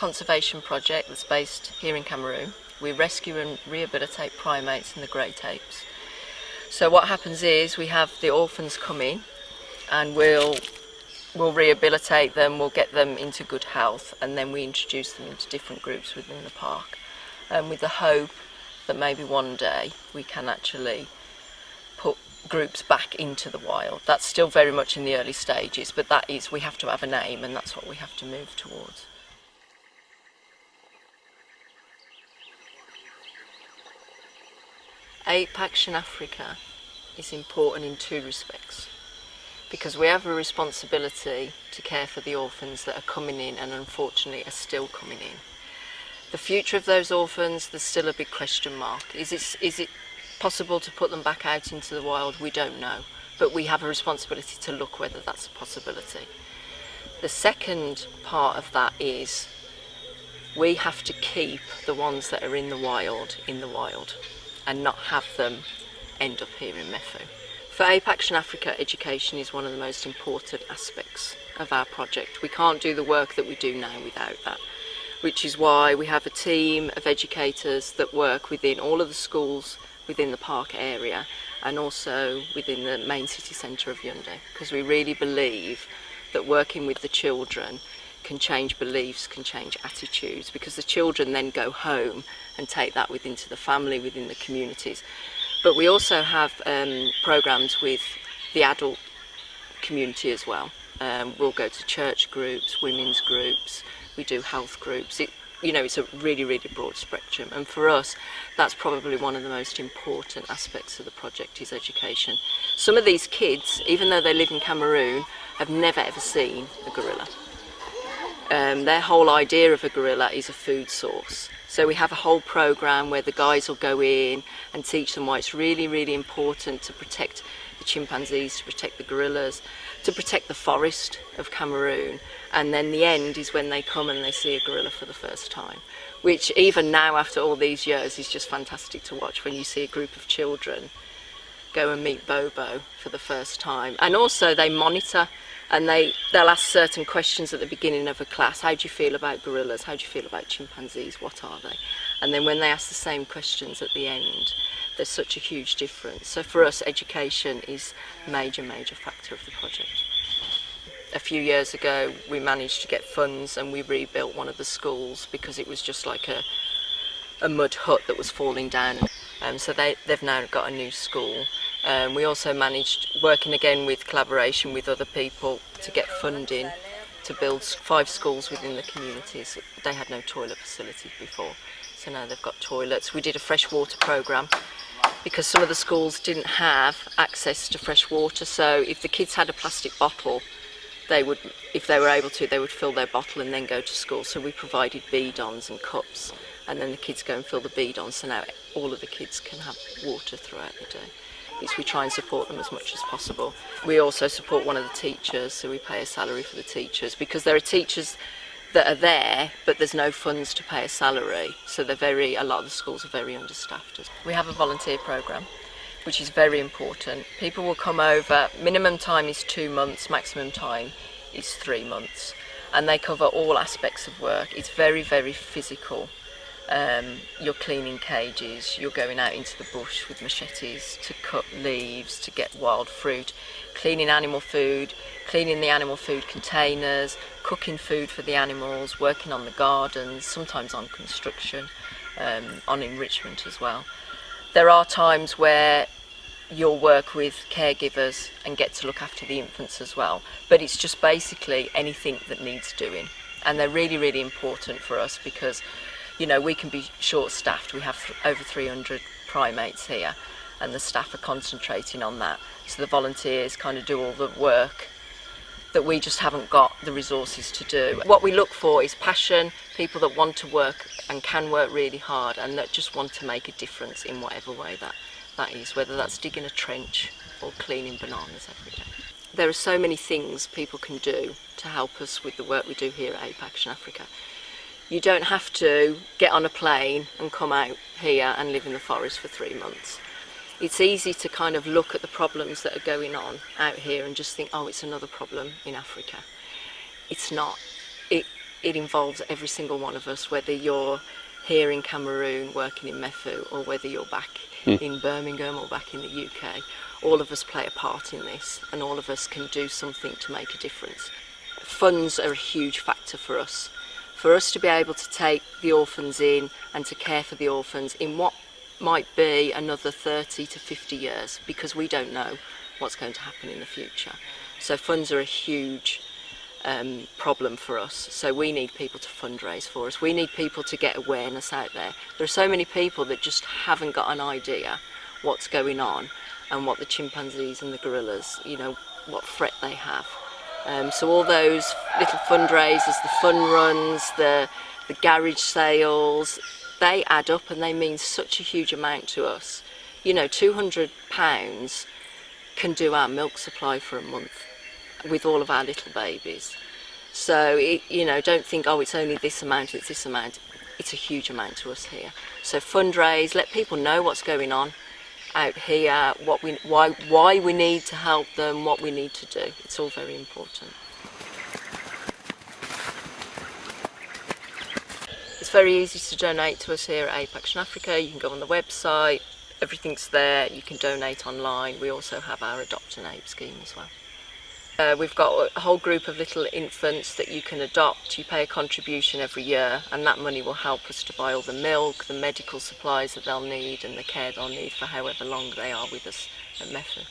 conservation project that's based here in Cameroon. We rescue and rehabilitate primates and the great apes. So what happens is we have the orphans come in and we'll rehabilitate them, we'll get them into good health, and then we introduce them into different groups within the park, with the hope that maybe one day we can actually put groups back into the wild. That's still very much in the early stages, but that is, we have to have an aim, and that's what we have to move towards. Ape Action Africa is important in two respects, because we have a responsibility to care for the orphans that are coming in and unfortunately are still coming in. The future of those orphans, there's still a big question mark. Is it possible to put them back out into the wild? We don't know, but we have a responsibility to look whether that's a possibility. The second part of that is we have to keep the ones that are in the wild and not have them end up here in Mefu. For Ape Action Africa, education is one of the most important aspects of our project. We can't do the work that we do now without that, which is why we have a team of educators that work within all of the schools within the park area and also within the main city centre of Yaoundé, because we really believe that working with the children can change beliefs, can change attitudes, because the children then go home and take that into the family, within the communities. But we also have programmes with the adult community as well. We'll go to church groups, women's groups, we do health groups. It's a really, really broad spectrum, and for us that's probably one of the most important aspects of the project, is education. Some of these kids, even though they live in Cameroon, have never ever seen a gorilla. Their whole idea of a gorilla is a food source. So we have a whole programme where the guys will go in and teach them why it's really, really important to protect the chimpanzees, to protect the gorillas, to protect the forest of Cameroon. And then the end is when they come and they see a gorilla for the first time, which even now after all these years is just fantastic to watch, when you see a group of children go and meet Bobo for the first time. And also they monitor, and they'll ask certain questions at the beginning of a class. How do you feel about gorillas? How do you feel about chimpanzees? What are they? And then when they ask the same questions at the end, there's such a huge difference. So for us, education is a major, major factor of the project. A few years ago, we managed to get funds and we rebuilt one of the schools, because it was just like a mud hut that was falling down. So they've now got a new school. We also managed, working again with collaboration with other people, to get funding to build 5 schools within the communities. They had no toilet facilities before, so now they've got toilets. We did a fresh water programme, because some of the schools didn't have access to fresh water, so if the kids had a plastic bottle, if they were able to, they would fill their bottle and then go to school. So we provided bidons and cups, and then the kids go and fill the bidons, so now all of the kids can have water throughout the day. We try and support them as much as possible. We also support one of the teachers, so we pay a salary for the teachers, because there are teachers that are there but there's no funds to pay a salary, so a lot of the schools are very understaffed. We have a volunteer programme, which is very important. People will come over, minimum time is 2 months, maximum time is 3 months, and they cover all aspects of work. It's very, very physical. You're cleaning cages, you're going out into the bush with machetes to cut leaves, to get wild fruit, cleaning animal food, cleaning the animal food containers, cooking food for the animals, working on the gardens, sometimes on construction, on enrichment as well. There are times where you'll work with caregivers and get to look after the infants as well, but it's just basically anything that needs doing, and they're really, really important for us, because we can be short-staffed. We have over 300 primates here, and the staff are concentrating on that. So the volunteers kind of do all the work that we just haven't got the resources to do. What we look for is passion, people that want to work and can work really hard, and that just want to make a difference in whatever way that is, whether that's digging a trench or cleaning bananas every day. There are so many things people can do to help us with the work we do here at Ape Action Africa. You don't have to get on a plane and come out here and live in the forest for 3 months. It's easy to kind of look at the problems that are going on out here and just think, oh, it's another problem in Africa. It's not. it involves every single one of us, whether you're here in Cameroon working in Mefu, or whether you're back in Birmingham or back in the UK. All of us play a part in this, and all of us can do something to make a difference. Funds are a huge factor for us. For us to be able to take the orphans in and to care for the orphans in what might be another 30 to 50 years, because we don't know what's going to happen in the future. So funds are a huge problem for us. So we need people to fundraise for us. We need people to get awareness out there. There are so many people that just haven't got an idea what's going on and what the chimpanzees and the gorillas, you know, what threat they have. So all those little fundraisers, the fun runs, the garage sales, they add up and they mean such a huge amount to us. You know, £200 can do our milk supply for a month with all of our little babies. So, you know, don't think, oh, it's only this amount, it's this amount. It's a huge amount to us here. So fundraise, let people know what's going on out here, why we need to help them, what we need to do. It's all very important. It's very easy to donate to us here at Ape Action Africa. You can go on the website, everything's there, you can donate online. We also have our Adopt an Ape scheme as well. We've got a whole group of little infants that you can adopt. You pay a contribution every year, and that money will help us to buy all the milk, the medical supplies that they'll need, and the care they'll need for however long they are with us at Mefu.